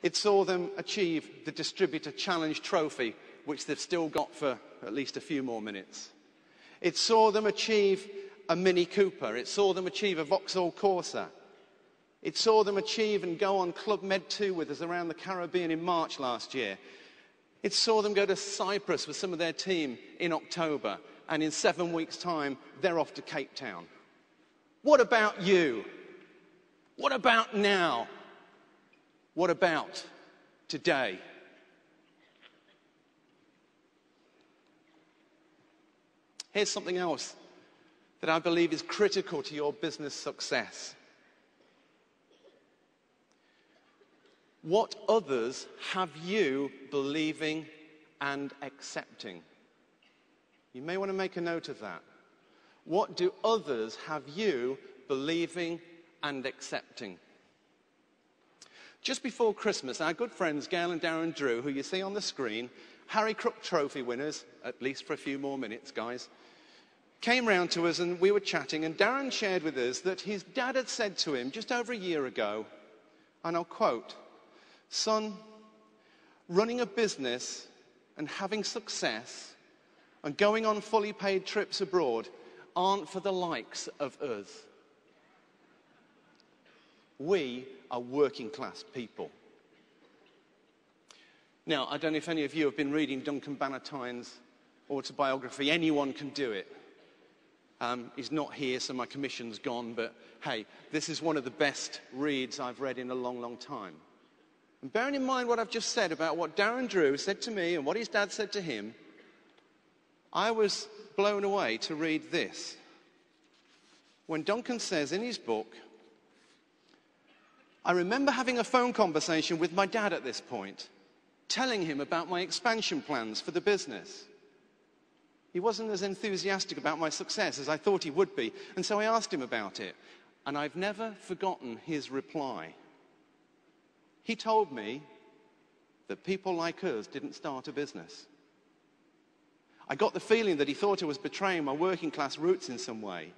It saw them achieve the Distributor Challenge Trophy, which they've still got for at least a few more minutes. It saw them achieve a Mini Cooper. It saw them achieve a Vauxhall Corsa. It saw them achieve and go on Club Med 2 with us around the Caribbean in March last year. It saw them go to Cyprus with some of their team in October, and in 7 weeks' time, they're off to Cape Town. What about you? What about now? What about today? Here's something else that I believe is critical to your business success. What others have you believing and accepting? You may want to make a note of that. What do others have you believing and accepting? Just before Christmas, our good friends Gail and Darren Drew, who you see on the screen, Harry Crook Trophy winners, at least for a few more minutes, guys, came round to us and we were chatting, and Darren shared with us that his dad had said to him just over a year ago, and I'll quote, "Son, running a business and having success and going on fully paid trips abroad aren't for the likes of us. We are working class people." Now, I don't know if any of you have been reading Duncan Bannatyne's autobiography. Anyone can do it. He's not here, so my commission's gone, but hey, this is one of the best reads I've read in a long, long time. And bearing in mind what I've just said about what Darren Drew said to me and what his dad said to him, I was blown away to read this. When Duncan says in his book, "I remember having a phone conversation with my dad at this point, telling him about my expansion plans for the business. He wasn't as enthusiastic about my success as I thought he would be, and so I asked him about it, and I've never forgotten his reply. He told me that people like us didn't start a business. I got the feeling that he thought I was betraying my working class roots in some way.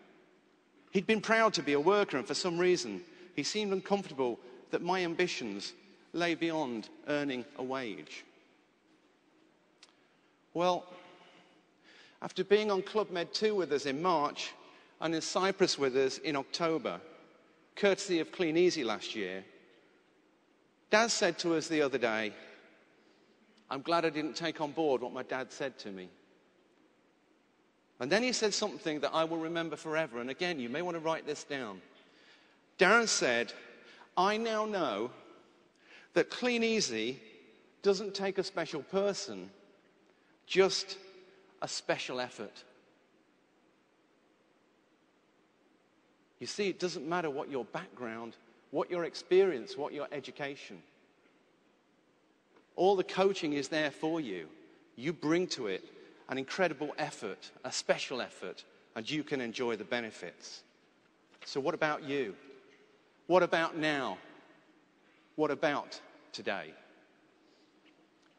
He'd been proud to be a worker, and for some reason, he seemed uncomfortable that my ambitions lay beyond earning a wage." Well, after being on Club Med 2 with us in March and in Cyprus with us in October, courtesy of Kleeneze last year, Dad said to us the other day, "I'm glad I didn't take on board what my dad said to me." And then he said something that I will remember forever, and again, you may want to write this down. Darren said, "I now know that Kleeneze doesn't take a special person, just a special effort." You see, it doesn't matter what your background, what your experience, what your education. All the coaching is there for you. You bring to it an incredible effort, a special effort, and you can enjoy the benefits. So what about you? What about now? What about today?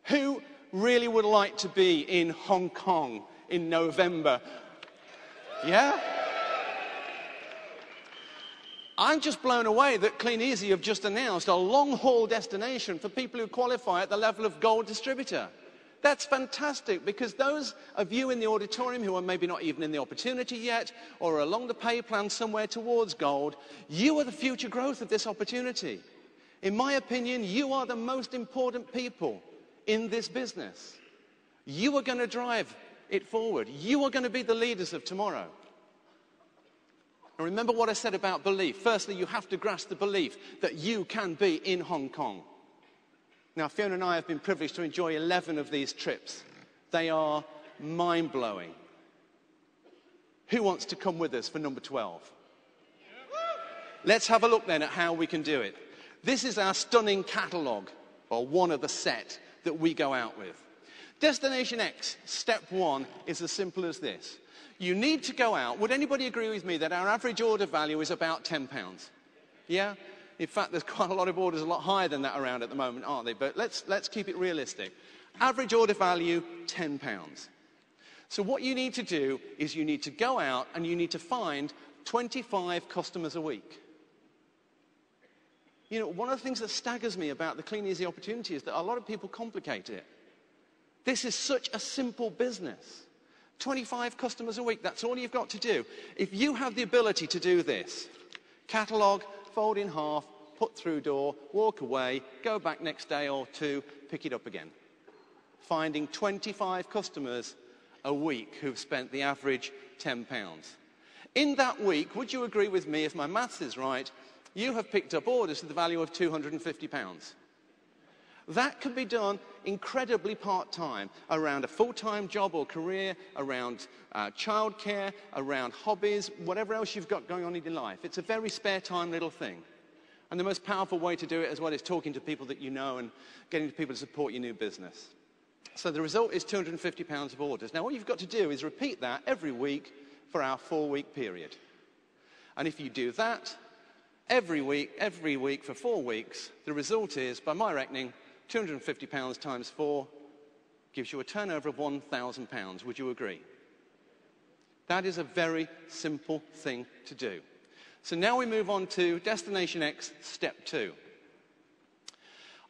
Who really would like to be in Hong Kong in November? Yeah? I'm just blown away that Kleeneze have just announced a long-haul destination for people who qualify at the level of gold distributor. That's fantastic, because those of you in the auditorium who are maybe not even in the opportunity yet or are along the pay plan somewhere towards gold, you are the future growth of this opportunity. In my opinion, you are the most important people in this business. You are going to drive it forward. You are going to be the leaders of tomorrow. And remember what I said about belief. Firstly, you have to grasp the belief that you can be in Hong Kong. Now, Fiona and I have been privileged to enjoy 11 of these trips. They are mind-blowing. Who wants to come with us for number 12? Let's have a look then at how we can do it. This is our stunning catalogue, or one of the set that we go out with. Destination X, step 1, is as simple as this. You need to go out. Would anybody agree with me that our average order value is about £10? Yeah? In fact, there's quite a lot of orders a lot higher than that around at the moment, aren't they? But let's keep it realistic. Average order value, £10. So what you need to do is you need to go out and you need to find 25 customers a week. You know, one of the things that staggers me about the Kleeneze opportunity is that a lot of people complicate it. This is such a simple business. 25 customers a week, that's all you've got to do. If you have the ability to do this, catalogue, fold in half, put through door, walk away, go back next day or two, pick it up again. Finding 25 customers a week who've spent the average £10. In that week, would you agree with me, if my maths is right, you have picked up orders to the value of £250. That can be done incredibly part-time, around a full-time job or career, around childcare, around hobbies, whatever else you've got going on in your life. It's a very spare-time little thing. And the most powerful way to do it as well is talking to people that you know and getting people to support your new business. So the result is £250 of orders. Now, what you've got to do is repeat that every week for our 4-week period. And if you do that every week for 4 weeks, the result is, by my reckoning, £250 times 4 gives you a turnover of £1,000. Would you agree? That is a very simple thing to do. So now we move on to Destination X, Step 2.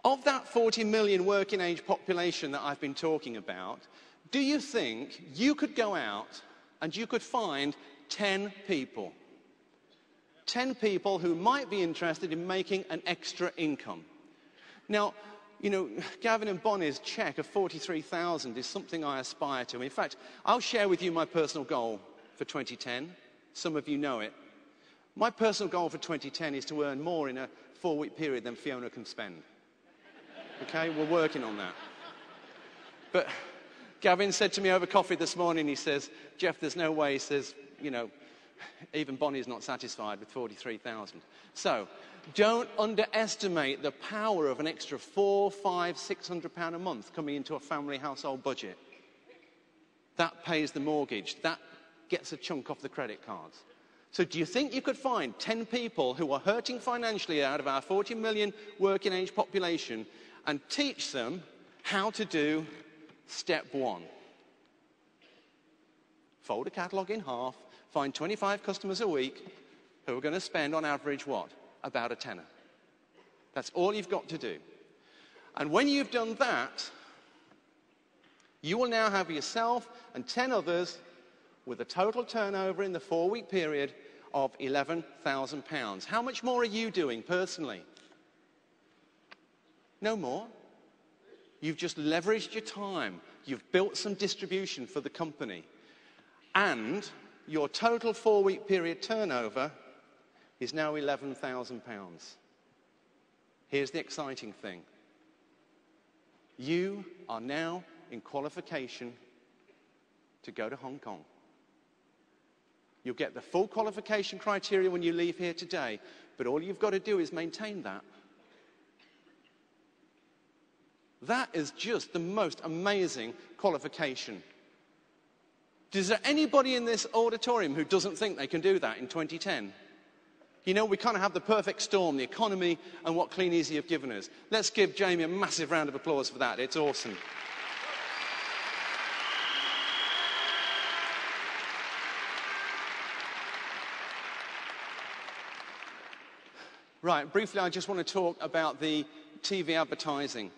Of that 40 million working age population that I've been talking about, do you think you could go out and you could find 10 people? 10 people who might be interested in making an extra income. Now, you know, Gavin and Bonnie's check of 43,000 is something I aspire to. In fact, I'll share with you my personal goal for 2010. Some of you know it. My personal goal for 2010 is to earn more in a 4-week period than Fiona can spend. Okay, we're working on that. But Gavin said to me over coffee this morning, he says, Geoff, there's no way, he says, you know, even Bonnie's not satisfied with 43,000. So, don't underestimate the power of an extra £400, £500, £600 a month coming into a family household budget. That pays the mortgage. That gets a chunk off the credit cards. So do you think you could find 10 people who are hurting financially out of our 40 million working age population and teach them how to do step 1? Fold a catalogue in half, find 25 customers a week who are going to spend on average what? About a tenner. That's all you've got to do. And when you've done that, you will now have yourself and 10 others with a total turnover in the 4-week period of £11,000. How much more are you doing personally? No more. You've just leveraged your time. You've built some distribution for the company. And your total 4-week period turnover is now £11,000. Here's the exciting thing. You are now in qualification to go to Hong Kong. You'll get the full qualification criteria when you leave here today, but all you've got to do is maintain that. That is just the most amazing qualification. Is there anybody in this auditorium who doesn't think they can do that in 2010? You know, we kind of have the perfect storm, the economy and what Kleeneze have given us. Let's give Jamie a massive round of applause for that. It's awesome. Right, briefly, I just want to talk about the TV advertising.